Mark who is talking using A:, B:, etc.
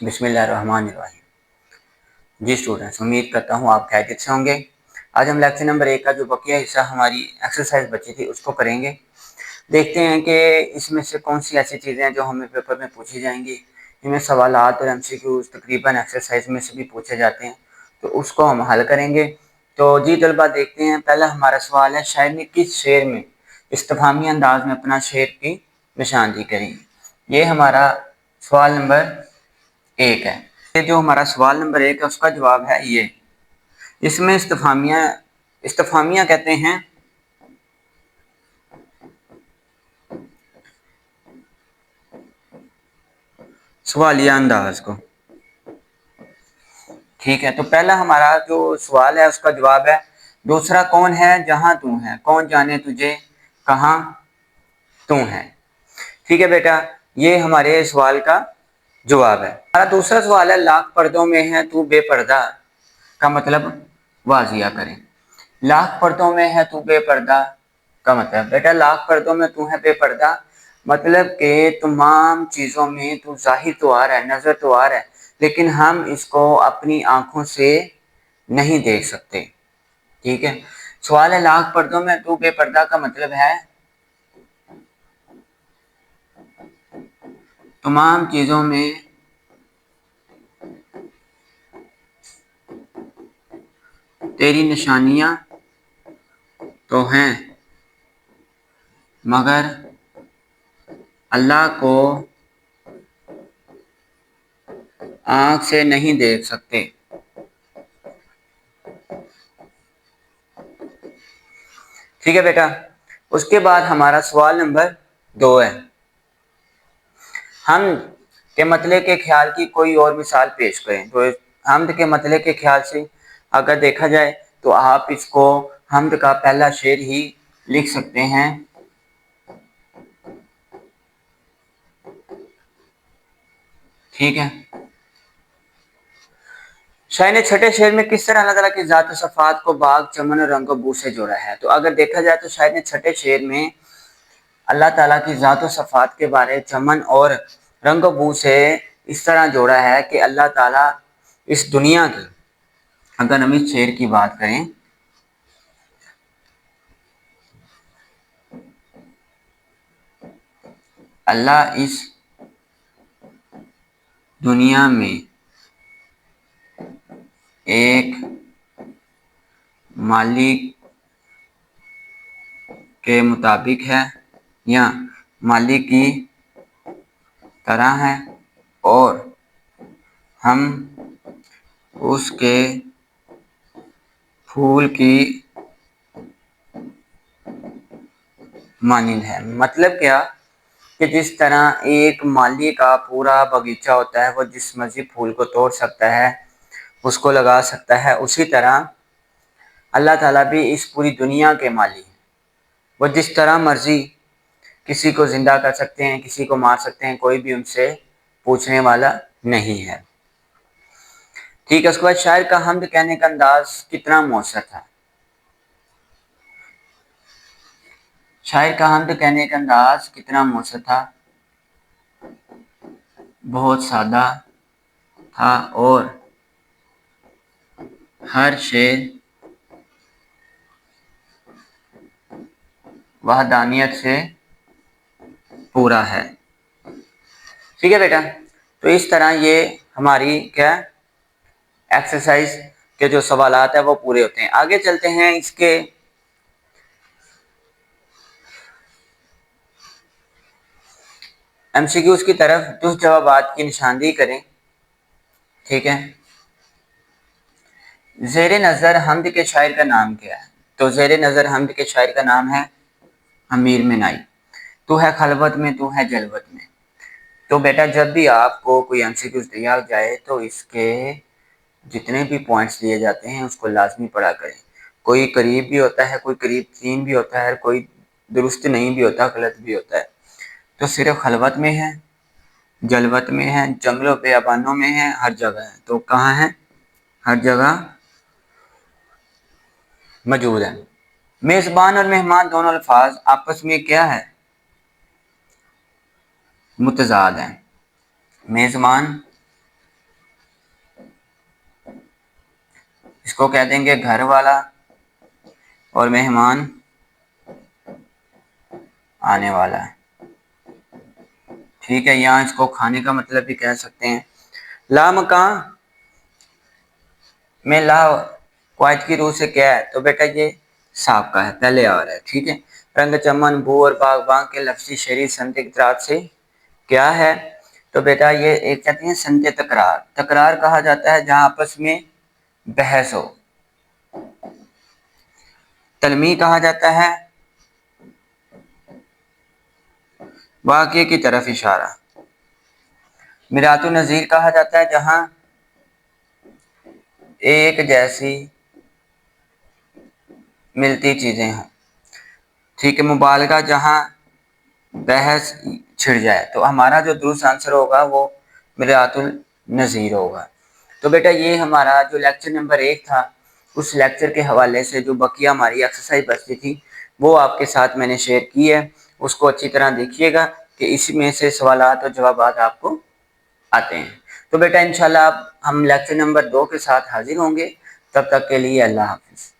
A: बिस्मिल्लाहिर्रहमानिर्रहीम। जी स्टूडेंट्स, उम्मीद करता हूँ आप खैरियत से होंगे। आज हम लेक्चर नंबर 1 का जो बकिया हिस्सा हमारी एक्सरसाइज बची थी उसको करेंगे। देखते हैं कि इसमें से कौन सी ऐसी चीज़ें हैं जो हमें पेपर में पूछी जाएंगी। इनमें सवालात और एमसीक्यूज तकरीबन एक्सरसाइज में से भी पूछे जाते हैं, तो उसको हम हल करेंगे। तो जी तलबा, देखते हैं। पहला हमारा सवाल है, शायर ने किस शेर में इस्तिफामी अंदाज में अपना शेर की निशानदी करी। ये हमारा सवाल नंबर 1 है। ये जो हमारा सवाल नंबर 1 है उसका जवाब है ये। इसमें इस्तिफामिया कहते हैं सवालिया अंदाज को। ठीक है, तो पहला हमारा जो सवाल है उसका जवाब है, दूसरा कौन है जहां तू है, कौन जाने तुझे कहां तू है। ठीक है बेटा, ये हमारे सवाल का जवाब है। हमारा दूसरा सवाल है, लाख पर्दों में है तू बेपर्दा का मतलब वाजिया करें। लाख पर्दों में है तू बेपर्दा का मतलब, बेटा लाख पर्दों में तू है बेपर्दा, मतलब कि तमाम चीज़ों में तू जाहिर तो आ रहा है, नज़र तो आ रहा है, लेकिन हम इसको अपनी आंखों से नहीं देख सकते। ठीक है, सवाल है लाख पर्दों में तू बेपर्दा का मतलब है तमाम चीज़ों में तेरी निशानियां तो हैं, मगर अल्लाह को आंख से नहीं देख सकते। ठीक है बेटा, उसके बाद हमारा सवाल नंबर 2 है, हम के मतले के ख्याल की कोई और मिसाल पेश करें। तो हमद के मतले के ख्याल से अगर देखा जाए तो आप इसको हमद का पहला शेर ही लिख सकते हैं। ठीक है, शायर ने छठे शेर में किस तरह अल्लाह ताला की ज़ात सफ़ात को बाग चमन और रंगो बू से जोड़ा है। तो अगर देखा जाए तो शायर ने छठे शेर में अल्लाह ताला की ज़ात सफ़ात के बारे चमन और रंगो बू से इस तरह जोड़ा है कि अल्लाह ताला इस दुनिया की, अगर हम इस शेर की बात करें, अल्लाह इस दुनिया में एक मालिक के मुताबिक है या मालिक की तरह है, और हम उसके फूल की मानिंद है। मतलब क्या कि जिस तरह एक माली का पूरा बगीचा होता है, वो जिस मर्जी फूल को तोड़ सकता है, उसको लगा सकता है, उसी तरह अल्लाह ताला भी इस पूरी दुनिया के माली हैं। वो जिस तरह मर्जी किसी को जिंदा कर सकते हैं, किसी को मार सकते हैं, कोई भी उनसे पूछने वाला नहीं है। ठीक है, उसके बाद शायर का हमद कहने का अंदाज कितना मौसर था। शायर का हमद कहने का अंदाज कितना मौसर था, बहुत सादा था, और हर शेर वहदानियत से पूरा है। ठीक है बेटा, तो इस तरह ये हमारी क्या एक्सरसाइज के जो सवालात है वो पूरे होते हैं। आगे चलते हैं इसके एमसीक्यूज की तरफ। दुरुस्त जवाबात की निशानदेही करें। ठीक है, ज़ेरे नज़र हमद के शायर का नाम क्या है। तो ज़ेरे नज़र हमद के शायर का नाम है अमीर मिनाई। तू है खलवत में, तू है जलवत में। तो बेटा जब भी आपको कोई एमसीक्यूज दिया जाए तो इसके जितने भी पॉइंट्स दिए जाते हैं उसको लाजमी पढ़ा करें। कोई करीब भी होता है, कोई करीब तीन भी होता है, कोई दुरुस्त नहीं भी होता, गलत भी होता है। तो सिर्फ खलवत में है, जलवत में है, जंगलों बेअबानों में है, हर जगह है। तो कहाँ है? हर जगह मौजूद है। मेज़बान और मेहमान दोनों अल्फाज आपस में क्या है? मुतजाद है। मेज़बान اس کو کہہ دیں گے گھر والا اور مہمان آنے والا ہے، ٹھیک ہے. یہاں اس کو کھانے کا مطلب بھی کہہ سکتے ہیں. لا مکان میں لا قواعد کی روح سے کیا ہے؟ تو بیٹا یہ صاحب کا ہے، پہلے آ رہا ہے، ٹھیک ہے. رنگ چمن بو اور باغباں کے لفظی شعری سنت اقترات سے کیا ہے؟ تو بیٹا یہ ایک کہتے ہیں سنت تکرار. تکرار کہا جاتا ہے جہاں آپس میں بحث ہو. تلمیح کہا جاتا ہے واقعے کی طرف اشارہ. میرات النظیر کہا جاتا ہے جہاں ایک جیسی ملتی چیزیں ہوں، ٹھیک ہے. مبالغہ جہاں بحث چھڑ جائے. تو ہمارا جو درست آنسر ہوگا وہ میرات النظیر ہوگا. تو بیٹا یہ ہمارا جو لیکچر نمبر 1 تھا، اس لیکچر کے حوالے سے جو بقیہ ہماری ایکسرسائز بچتی تھی وہ آپ کے ساتھ میں نے شیئر کی ہے. اس کو اچھی طرح دیکھیے گا کہ اس میں سے سوالات اور جوابات آپ کو آتے ہیں. تو بیٹا انشاءاللہ اب ہم لیکچر نمبر 2 کے ساتھ حاضر ہوں گے. تب تک کے لیے اللہ حافظ.